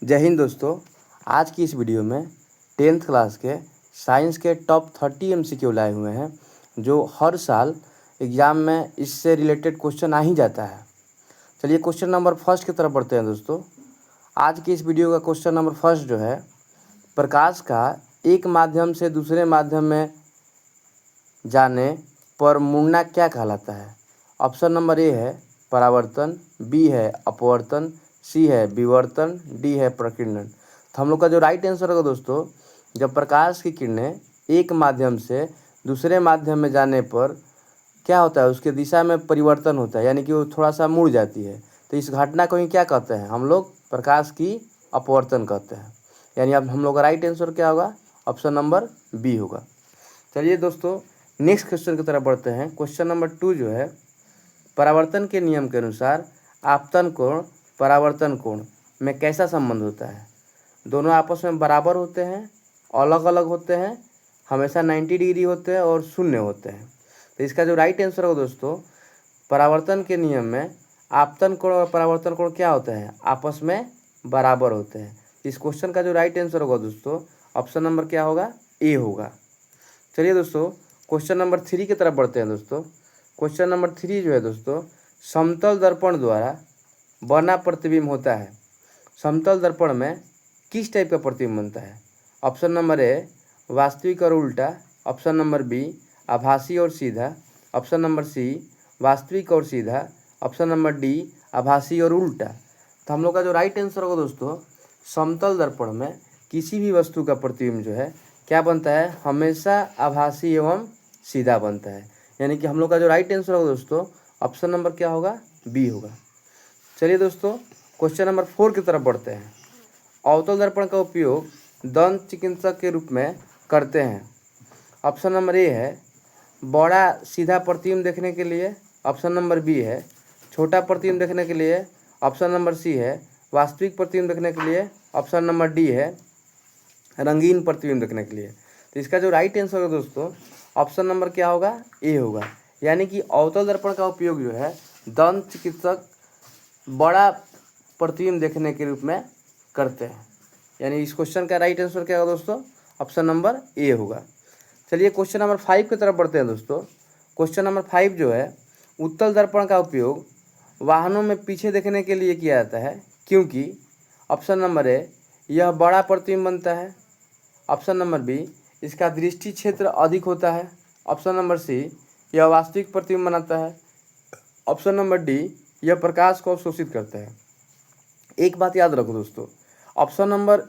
जय हिंद दोस्तों। आज की इस वीडियो में 10th क्लास के साइंस के टॉप 30 MCQ लाए हुए हैं, जो हर साल एग्ज़ाम में इससे रिलेटेड क्वेश्चन आ ही जाता है। चलिए क्वेश्चन नंबर फर्स्ट की तरफ बढ़ते हैं दोस्तों। आज की इस वीडियो का क्वेश्चन नंबर फर्स्ट जो है, प्रकाश का एक माध्यम से दूसरे माध्यम में जाने पर मुड़ना क्या कहलाता है। ऑप्शन नंबर ए है परावर्तन, बी है अपवर्तन, सी है विवर्तन, डी है प्रकीर्णन। तो हम लोग का जो राइट आंसर होगा दोस्तों, जब प्रकाश की किरणें एक माध्यम से दूसरे माध्यम में जाने पर क्या होता है, उसके दिशा में परिवर्तन होता है, यानी कि वो थोड़ा सा मुड़ जाती है। तो इस घटना को ही क्या कहते हैं हम लोग, प्रकाश की अपवर्तन कहते हैं। यानी अब हम लोग का राइट आंसर क्या होगा, ऑप्शन नंबर बी होगा। चलिए दोस्तों नेक्स्ट क्वेश्चन की तरफ बढ़ते हैं। क्वेश्चन नंबर 2 जो है, परावर्तन के नियम के अनुसार आपतन कोण परावर्तन कोण में कैसा संबंध होता है। दोनों आपस में बराबर होते हैं, अलग अलग होते हैं, हमेशा 90 डिग्री होते हैं और शून्य होते हैं। तो इसका जो राइट आंसर होगा दोस्तों, परावर्तन के नियम में आपतन कोण और परावर्तन कोण क्या होते हैं, आपस में बराबर होते हैं। इस क्वेश्चन का जो राइट आंसर होगा दोस्तों, ऑप्शन नंबर क्या होगा, ए होगा। चलिए दोस्तों क्वेश्चन नंबर 3 की तरफ बढ़ते हैं दोस्तों। क्वेश्चन नंबर 3 जो है दोस्तों, समतल दर्पण द्वारा बना प्रतिबिंब होता है। समतल दर्पण में किस टाइप का प्रतिबिंब बनता है। ऑप्शन नंबर ए वास्तविक और उल्टा, ऑप्शन नंबर बी आभासी और सीधा, ऑप्शन नंबर सी वास्तविक और सीधा, ऑप्शन नंबर डी आभासी और उल्टा। तो हम लोग का जो राइट आंसर होगा दोस्तों, समतल दर्पण में किसी भी वस्तु का प्रतिबिंब जो है क्या बनता है, हमेशा आभासी एवं सीधा बनता है। यानी कि हम लोग का जो राइट आंसर होगा दोस्तों, ऑप्शन नंबर क्या होगा, बी होगा। चलिए दोस्तों क्वेश्चन नंबर 4 की तरफ बढ़ते हैं। अवतल दर्पण का उपयोग दंत चिकित्सक के रूप में करते हैं। ऑप्शन नंबर ए है बड़ा सीधा प्रतिबिंब देखने के लिए, ऑप्शन नंबर बी है छोटा प्रतिबिंब देखने के लिए, ऑप्शन नंबर सी है वास्तविक प्रतिबिंब देखने के लिए, ऑप्शन नंबर डी है रंगीन प्रतिबिंब देखने के लिए। तो इसका जो राइट आंसर होगा दोस्तों, ऑप्शन नंबर क्या होगा, ए होगा। यानी कि अवतल दर्पण का उपयोग जो है दंत चिकित्सक बड़ा प्रतिबिंब देखने के रूप में करते हैं। यानी इस क्वेश्चन का राइट आंसर क्या होगा दोस्तों, ऑप्शन नंबर ए होगा। चलिए क्वेश्चन नंबर 5 की तरफ बढ़ते हैं दोस्तों। क्वेश्चन नंबर 5 जो है, उत्तल दर्पण का उपयोग वाहनों में पीछे देखने के लिए किया जाता है, क्योंकि ऑप्शन नंबर ए यह बड़ा प्रतिबिंब बनता है, ऑप्शन नंबर बी इसका दृष्टि क्षेत्र अधिक होता है, ऑप्शन नंबर सी यह वास्तविक प्रतिबिंब बनाता है, ऑप्शन नंबर डी यह प्रकाश को अवशोषित करता है। एक बात याद रखो दोस्तों, ऑप्शन नंबर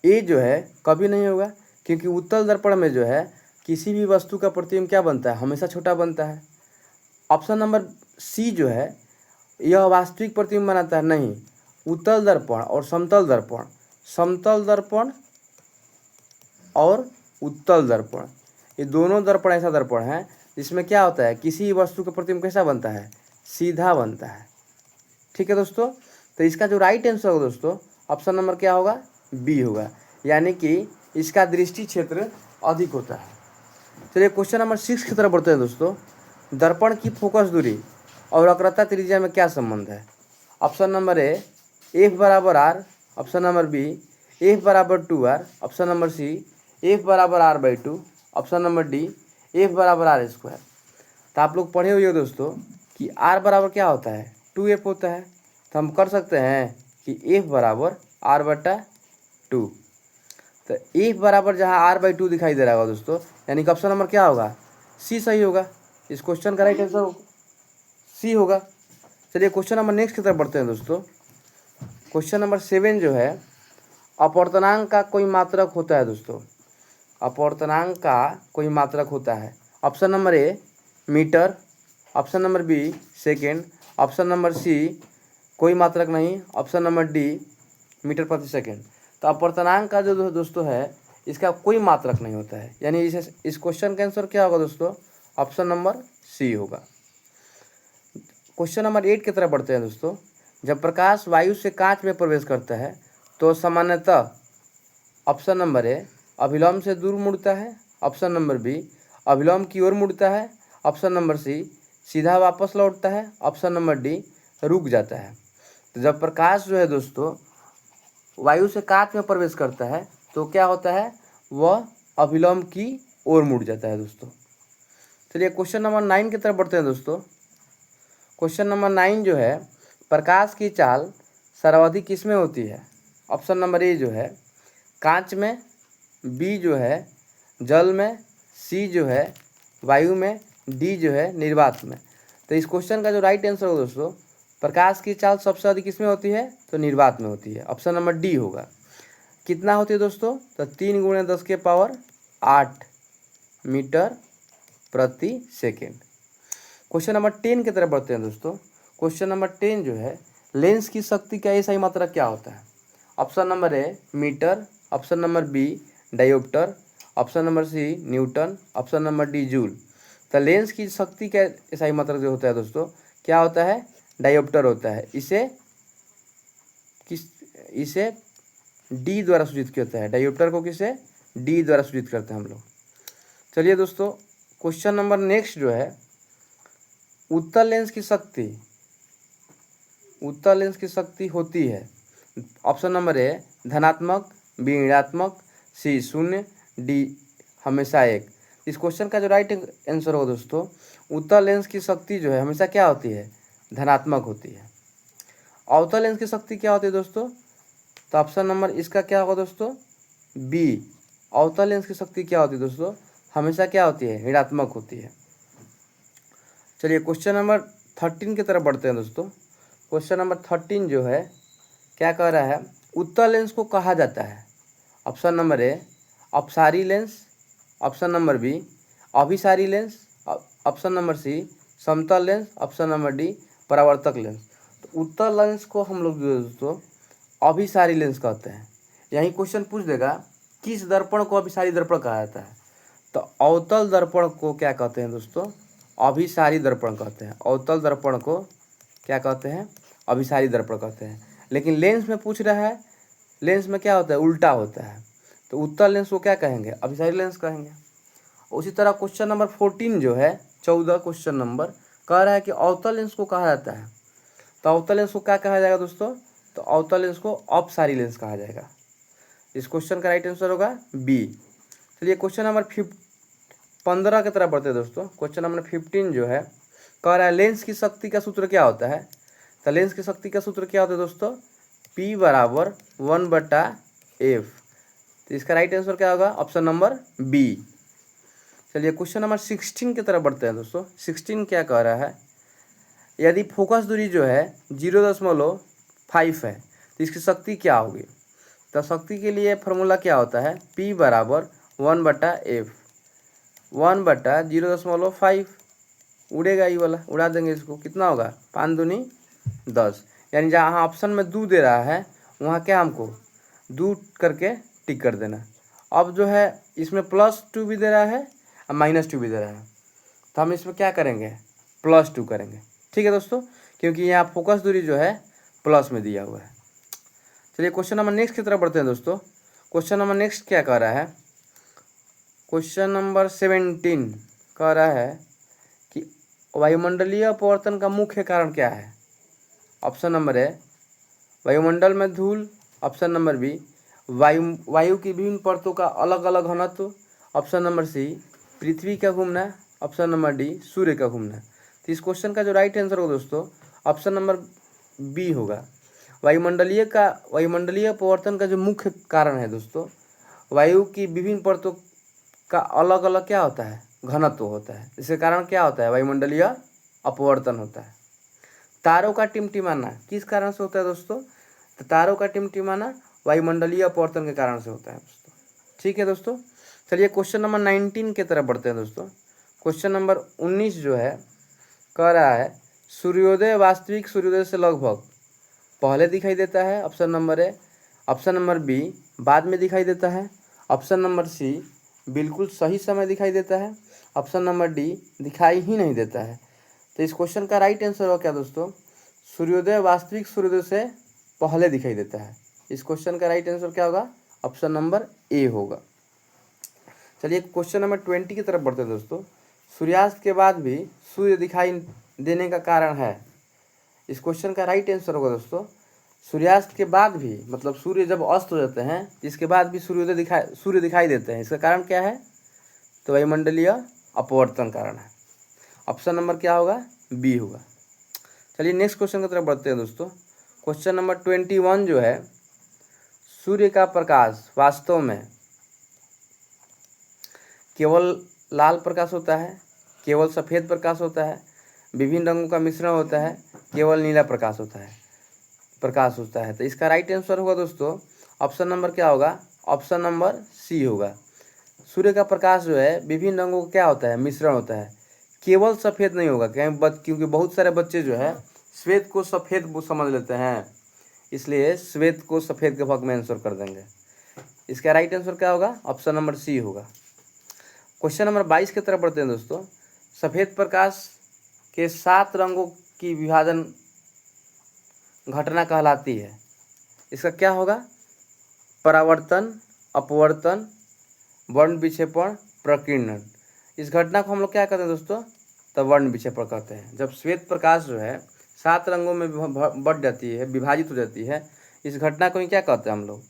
ए जो है कभी नहीं होगा, क्योंकि उत्तल दर्पण में जो है किसी भी वस्तु का प्रतिबिंब क्या बनता है, हमेशा छोटा बनता है। ऑप्शन नंबर सी जो है यह वास्तविक प्रतिबिंब बनाता है, नहीं। उत्तल दर्पण और समतल दर्पण, समतल दर्पण और उत्तल दर्पण, ये दोनों दर्पण ऐसा दर्पण है जिसमें क्या होता है, किसी वस्तु का प्रतिबिंब कैसा बनता है, सीधा बनता है। ठीक है दोस्तों, तो इसका जो राइट आंसर होगा दोस्तों, ऑप्शन नंबर क्या होगा, बी होगा। यानी कि इसका दृष्टि क्षेत्र अधिक होता है। चलिए क्वेश्चन नंबर 6 की तरफ बढ़ते हैं दोस्तों। दर्पण की फोकस दूरी और वक्रता त्रिज्या में क्या संबंध है। ऑप्शन नंबर ए एफ बराबर R, option number B F बराबर 2r, option number C F बराबर r/2, option number D F बराबर r²। तो आप लोग पढ़े हुए हो दोस्तों कि r बराबर क्या होता है, 2f होता है। तो हम कर सकते हैं कि f बराबर r/2। तो f बराबर जहाँ r/2 दिखाई दे रहा होगा दोस्तों, यानी कि ऑप्शन नंबर क्या होगा, सी सही होगा। इस क्वेश्चन का राइट आंसर सी होगा। चलिए क्वेश्चन नंबर नेक्स्ट की तरफ बढ़ते हैं दोस्तों। क्वेश्चन नंबर 7 जो है, अपवर्तनांक का कोई मात्रक होता है दोस्तों। अपवर्तनांक का कोई मात्रक होता है। Option number A metre, option number B second, option number C कोई मात्रक नहीं, ऑप्शन नंबर डी मीटर प्रति सेकेंड। तो अपवर्तनांक का जो दोस्तों है, इसका कोई मात्रक नहीं होता है। यानी इस क्वेश्चन का आंसर क्या होगा दोस्तों, ऑप्शन नंबर सी होगा। क्वेश्चन नंबर 8 की तरफ बढ़ते हैं दोस्तों। जब प्रकाश वायु से कांच में प्रवेश करता है तो सामान्यतः ऑप्शन नंबर ए अभिलंब से दूर मुड़ता है, ऑप्शन नंबर बी अभिलंब की ओर मुड़ता है, ऑप्शन नंबर सी सीधा वापस लौटता है, ऑप्शन नंबर डी रुक जाता है। तो जब प्रकाश जो है दोस्तों वायु से कांच में प्रवेश करता है तो क्या होता है, वह अभिलंब की ओर मुड़ जाता है दोस्तों। चलिए क्वेश्चन नंबर 9 की तरफ बढ़ते हैं दोस्तों। क्वेश्चन नंबर 9 जो है, प्रकाश की चाल सर्वाधिक किस में होती है? ऑप्शन नंबर ए जो है कांच में, बी जो है जल में, सी जो है वायु में, डी जो है निर्वात में। तो इस क्वेश्चन का जो राइट आंसर होगा दोस्तों, प्रकाश की चाल सबसे अधिक किसमें होती है? तो निर्वात में होती है। ऑप्शन नंबर डी होगा। कितना होती है दोस्तों? तो 3 × 10⁸ मीटर प्रति सेकेंड। क्वेश्चन नंबर 10 की तरफ बढ़ते हैं दोस्तों। क्वेश्चन नंबर 10 जो है, लेंस की शक्ति का SI मात्रक क्या होता है? Option number A metre, option number B dioptre, option number C newton, option number D joule. तो लेंस की शक्ति का SI मात्रक जो होता है दोस्तों, क्या होता है? डायोप्टर होता है। इसे डी द्वारा सूचित किया जाता है। डायोप्टर को किसे? डी द्वारा सूचित करते हैं हम लोग। चलिए दोस्तों क्वेश्चन नंबर नेक्स्ट जो है, उत्तल लेंस की शक्ति होती है। ऑप्शन नंबर ए धनात्मक, बी ऋणात्मक, सी 0, डी हमेशा 1। इस क्वेश्चन का जो राइट आंसर होगा दोस्तों, उत्तल लेंस की शक्ति जो है हमेशा क्या होती है? धनात्मक होती है। अवतल लेंस की शक्ति क्या होती है दोस्तों? तो ऑप्शन नंबर इसका क्या होगा दोस्तों? बी। अवतल लेंस की शक्ति क्या होती है दोस्तों? हमेशा क्या होती है? ऋणात्मक होती है। चलिए क्वेश्चन नंबर 13 की तरफ बढ़ते हैं दोस्तों। क्वेश्चन नंबर 13 जो है क्या कह रहा है, उत्तल लेंस को कहा जाता है। ऑप्शन नंबर ए अपसारी लेंस, ऑप्शन नंबर बी अभिसारी लेंस, ऑप्शन नंबर सी समतल लेंस, ऑप्शन नंबर डी परावर्तक लेंस। तो उत्तल लेंस को हम लोग जो दोस्तों अभिसारी लेंस कहते हैं। यही क्वेश्चन पूछ देगा किस दर्पण को अभिसारी दर्पण कहा जाता है? तो अवतल दर्पण को क्या कहते हैं दोस्तों? अभिसारी दर्पण कहते हैं। अवतल दर्पण को क्या कहते हैं? अभिसारी दर्पण कहते हैं। लेकिन लेंस में पूछ रहा है, लेंस में क्या होता है? उल्टा होता है। तो उत्तल लेंस को क्या कहेंगे? अभिसारी लेंस कहेंगे। उसी तरह क्वेश्चन नंबर 14 जो है 14 क्वेश्चन नंबर कह रहा है कि अवतल लेंस को कहा जाता है। तो अवतल लेंस को क्या कहा जाएगा दोस्तों? तो अवतल लेंस को अपसारी लेंस कहा जाएगा। इस क्वेश्चन का राइट आंसर होगा बी। चलिए क्वेश्चन नंबर 15 की तरफ बढ़ते हैं दोस्तों। क्वेश्चन नंबर 15 जो है कह रहा है लेंस की शक्ति का सूत्र क्या होता है? तो लेंस की शक्ति का सूत्र क्या होता है दोस्तों? P = 1/f। तो इसका राइट आंसर क्या होगा? Option number B. चलिए क्वेश्चन नंबर 16 की तरफ बढ़ते हैं दोस्तों। 16 क्या कह रहा है, यदि फोकस दूरी जो है 0.5 है तो इसकी शक्ति क्या होगी? तो शक्ति के लिए फॉर्मूला क्या होता है? P = 1/f। 1/0.5 उड़ेगा, ये वाला उड़ा देंगे इसको। कितना होगा? 5 दूनी 10। यानी जहाँ ऑप्शन में 2 दे रहा है वहाँ क्या हमको 2 करके टिक कर देना। अब जो है इसमें +2 भी दे रहा है और -2 भी दे रहा है, तो हम इसमें क्या करेंगे? +2 करेंगे। ठीक है दोस्तों, क्योंकि यहाँ फोकस दूरी जो है प्लस में दिया हुआ है। चलिए क्वेश्चन नंबर नेक्स्ट की तरफ बढ़ते हैं दोस्तों। क्वेश्चन नंबर नेक्स्ट क्या कह रहा है, क्वेश्चन नंबर 17 कह रहा है कि वायुमंडलीय अपवर्तन का मुख्य कारण क्या है? ऑप्शन नंबर ए वायुमंडल में धूल, ऑप्शन नंबर बी वायु की विभिन्न परतों का अलग अलग घनत्व, ऑप्शन नंबर सी पृथ्वी का घूमना, ऑप्शन नंबर डी सूर्य का घूमना। तो इस क्वेश्चन का जो राइट आंसर होगा दोस्तों, ऑप्शन नंबर बी होगा। वायुमंडलीय अपवर्तन का जो मुख्य कारण है दोस्तों, वायु की विभिन्न परतों का अलग अलग क्या होता है? घनत्व होता है। इसके कारण क्या होता है? वायुमंडलीय अपवर्तन होता है। तारों का टिमटिमाना किस कारण से होता है दोस्तों? तो तारों का टिमटिमाना वायुमंडलीय अपवर्तन के कारण से होता है दोस्तों। ठीक है दोस्तों, चलिए क्वेश्चन नंबर 19 की तरफ बढ़ते हैं दोस्तों। क्वेश्चन नंबर 19 जो है कह रहा है सूर्योदय वास्तविक सूर्योदय से लगभग पहले दिखाई देता है, option number A, option number B बाद में दिखाई देता है, ऑप्शन नंबर सी बिल्कुल सही समय दिखाई देता है, ऑप्शन नंबर डी दिखाई ही नहीं देता है। तो इस क्वेश्चन का राइट आंसर होगा क्या दोस्तों? सूर्योदय वास्तविक सूर्योदय से पहले दिखाई देता है। इस क्वेश्चन का राइट आंसर क्या होगा? ऑप्शन नंबर ए होगा। चलिए क्वेश्चन नंबर 20 की तरफ बढ़ते हैं दोस्तों। सूर्यास्त के बाद भी सूर्य दिखाई देने का कारण है। इस क्वेश्चन का राइट आंसर होगा दोस्तों सूर्यास्त के बाद भी, मतलब सूर्य जब अस्त हो जाते हैं इसके बाद भी सूर्य दिखाई देते हैं। इसका कारण क्या है? तो वायुमंडलीय अपवर्तन कारण है। ऑप्शन नंबर क्या होगा? बी होगा। चलिए नेक्स्ट क्वेश्चन की तरफ बढ़ते हैं दोस्तों। क्वेश्चन नंबर 21 जो है, सूर्य का प्रकाश वास्तव में केवल लाल प्रकाश होता है, केवल सफ़ेद प्रकाश होता है, विभिन्न रंगों का मिश्रण होता है, केवल नीला प्रकाश होता है। तो इसका राइट आंसर होगा दोस्तों, ऑप्शन नंबर क्या होगा? ऑप्शन नंबर सी होगा। सूर्य का प्रकाश जो है विभिन्न रंगों का क्या होता है? मिश्रण होता है। केवल सफ़ेद नहीं होगा, क्योंकि बहुत सारे बच्चे जो है श्वेत को सफ़ेद समझ लेते हैं, इसलिए श्वेत को सफ़ेद के भाग में आंसर कर देंगे। इसका राइट आंसर क्या होगा? ऑप्शन नंबर सी होगा। क्वेश्चन नंबर 22 की तरफ बढ़ते हैं दोस्तों। सफ़ेद प्रकाश के 7 रंगों की विभाजन घटना कहलाती है। इसका क्या होगा? परावर्तन, अपवर्तन, वर्ण विक्षेपण, प्रकीर्णन। इस घटना को हम लोग क्या कहते हैं दोस्तों? तो वर्ण विक्षेपण कहते हैं। जब श्वेत प्रकाश जो है 7 रंगों में बढ़ जाती है, विभाजित हो जाती है, इस घटना को ही क्या कहते हैं हम लोग?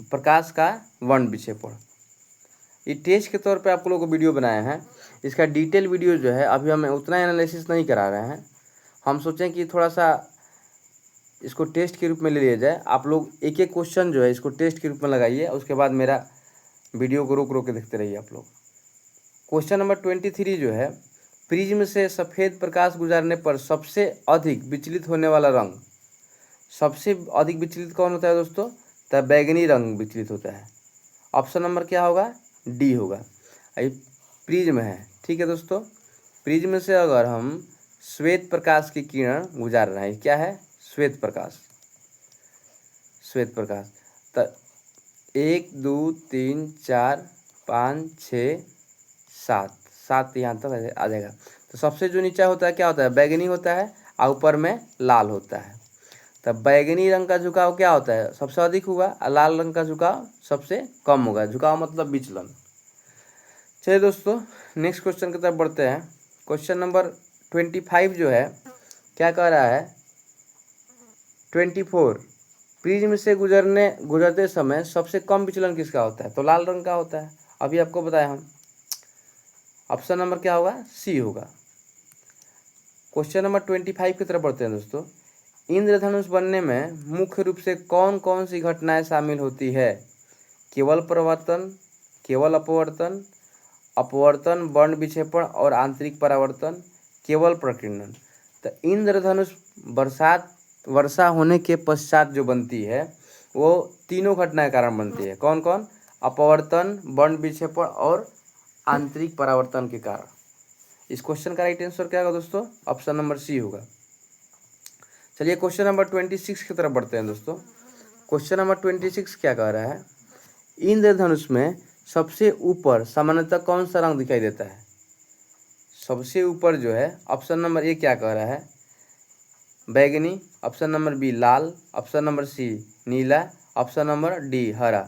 प्रकाश का वर्ण विक्षेपण। ये टेस्ट के तौर पे आप लोगों को वीडियो बनाए हैं। इसका डिटेल वीडियो जो है अभी हम उतना एनालिसिस नहीं करा रहे हैं। हम सोचें कि थोड़ा सा इसको टेस्ट के रूप में ले लिया जाए। आप लोग एक एक क्वेश्चन जो है इसको टेस्ट के रूप में लगाइए, उसके बाद मेरा वीडियो को रोक के देखते रहिए आप लोग। क्वेश्चन नंबर 23 जो है, प्रिज्म से सफ़ेद प्रकाश गुजारने पर सबसे अधिक विचलित होने वाला रंग, सबसे अधिक विचलित कौन होता है दोस्तों? तो बैगनी रंग विचलित होता है। ऑप्शन नंबर क्या होगा? डी होगा। ये प्रिज्म है, ठीक है दोस्तों। प्रिज्म से अगर हम श्वेत प्रकाश की किरण गुजार रहे हैं, क्या है? श्वेत प्रकाश। तो 1 2 3 4 5 6 7 यहाँ तक आ जाएगा। तो सबसे जो नीचा होता है क्या होता है? बैगनी होता है, और ऊपर में लाल होता है। तब बैगनी रंग का झुकाव क्या होता है? सबसे अधिक होगा, और लाल रंग का झुकाव सबसे कम होगा। झुकाव मतलब विचलन। चलिए दोस्तों नेक्स्ट क्वेश्चन की तरफ बढ़ते हैं। क्वेश्चन नंबर 25 जो है क्या कह रहा है? 24 प्रिज्म से गुजरते समय सबसे कम विचलन किसका होता है? तो लाल रंग का होता है। अभी आपको बताया हम। ऑप्शन नंबर क्या होगा? सी होगा। क्वेश्चन नंबर 25 की तरफ बढ़ते हैं दोस्तों। इंद्रधनुष बनने में मुख्य रूप से कौन कौन सी घटनाएं शामिल होती है? केवल परावर्तन, केवल अपवर्तन, अपवर्तन, वर्ण विक्षेपण और आंतरिक परावर्तन, केवल प्रकीर्णन। तो इंद्रधनुष वर्षा होने के पश्चात जो बनती है वो तीनों घटनाएं कारण बनती है। कौन कौन? अपवर्तन, वर्ण विक्षेपण और आंतरिक परावर्तन के कारण। इस क्वेश्चन का राइट आंसर क्या होगा दोस्तों? ऑप्शन नंबर सी होगा। चलिए क्वेश्चन नंबर 26 की तरफ बढ़ते हैं दोस्तों। क्वेश्चन नंबर 26 क्या कह रहा है? इंद्रधनुष में सबसे ऊपर सामान्यतः कौन सा रंग दिखाई देता है? सबसे ऊपर जो है ऑप्शन नंबर ए क्या कह रहा है? बैगनी, ऑप्शन नंबर बी लाल, ऑप्शन नंबर सी नीला, ऑप्शन नंबर डी हरा।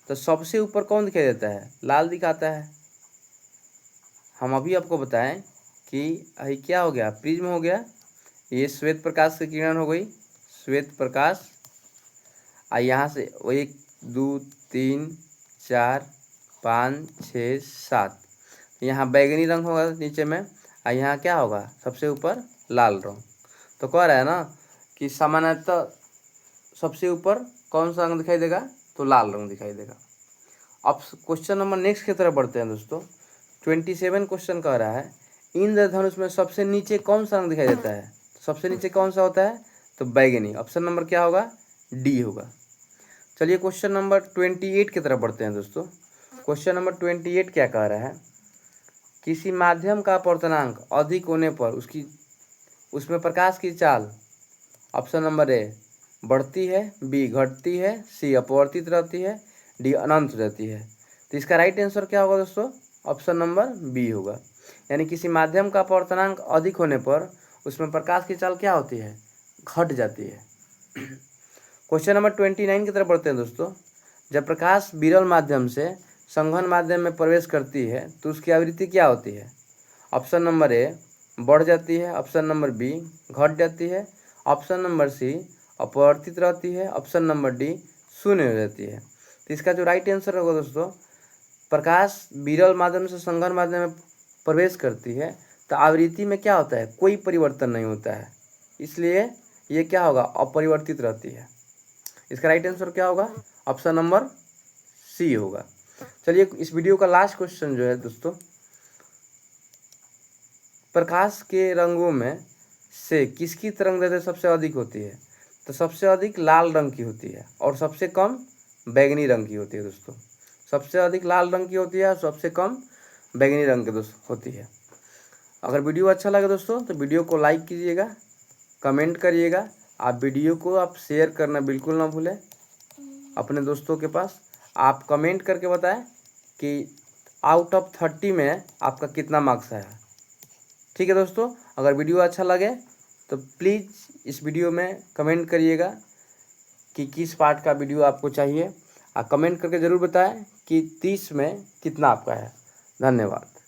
तो सबसे ऊपर कौन दिखाई देता है? लाल दिखाता है। हम अभी आपको बताएं कि क्या हो गया? प्रिज्म हो गया, ये श्वेत प्रकाश की किरण हो गई, श्वेत प्रकाश। यहाँ से 1 2 3 4 5 6 7, यहाँ बैगनी रंग होगा नीचे में, और यहाँ क्या होगा? सबसे ऊपर लाल रंग। तो कह रहा है ना कि सामान्यतः सबसे ऊपर कौन सा रंग दिखाई देगा? तो लाल रंग दिखाई देगा। अब क्वेश्चन नंबर नेक्स्ट की तरफ बढ़ते हैं दोस्तों। 27 क्वेश्चन कह रहा है इंद्रधनुष में सबसे नीचे कौन सा रंग दिखाई देता है? सबसे नीचे कौन सा होता है? तो बैगनी। ऑप्शन नंबर क्या होगा? डी होगा। चलिए क्वेश्चन नंबर 28 की तरफ बढ़ते हैं दोस्तों। क्वेश्चन नंबर 28 क्या कह रहा है? किसी माध्यम का अपवर्तनांक अधिक होने पर उसमें प्रकाश की चाल, ऑप्शन नंबर ए बढ़ती है, बी घटती है, सी अपवर्तित रहती है, डी अनंत रहती है। तो इसका राइट आंसर क्या होगा दोस्तों? ऑप्शन नंबर बी होगा। यानी किसी माध्यम का अपवर्तनांक अधिक होने पर उसमें प्रकाश की चाल क्या होती है? घट जाती है। क्वेश्चन नंबर 29 की तरफ बढ़ते हैं दोस्तों। जब प्रकाश विरल माध्यम से संघन माध्यम में प्रवेश करती है तो उसकी आवृत्ति क्या होती है? ऑप्शन नंबर ए बढ़ जाती है, ऑप्शन नंबर बी घट जाती है, ऑप्शन नंबर सी अपरिवर्तित रहती है। ऑप्शन नंबर डी शून्य हो जाती है। तो इसका जो राइट आंसर होगा दोस्तों, प्रकाश विरल माध्यम से संघन माध्यम में प्रवेश करती है तो आवृत्ति में क्या होता है, कोई परिवर्तन नहीं होता है, इसलिए ये क्या होगा, अपरिवर्तित रहती है। इसका राइट आंसर क्या होगा, ऑप्शन नंबर सी होगा। चलिए इस वीडियो का लास्ट क्वेश्चन जो है दोस्तों, प्रकाश के रंगों में से किसकी तरंगदैर्घ्य सबसे अधिक होती है? तो सबसे अधिक लाल रंग की होती है और सबसे कम बैंगनी रंग की होती है दोस्तों। सबसे अधिक लाल रंग की होती है और सबसे कम बैंगनी रंग की होती है। अगर वीडियो अच्छा लगे दोस्तों तो वीडियो को लाइक कीजिएगा, कमेंट करिएगा। आप वीडियो को आप शेयर करना बिल्कुल ना भूलें अपने दोस्तों के पास। आप कमेंट करके बताएं कि आउट ऑफ 30 में आपका कितना मार्क्स आया। ठीक है दोस्तों, अगर वीडियो अच्छा लगे तो प्लीज़ इस वीडियो में कमेंट करिएगा कि किस पार्ट का वीडियो आपको चाहिए। आप कमेंट करके ज़रूर बताएं कि 30 में कितना आपका है। धन्यवाद।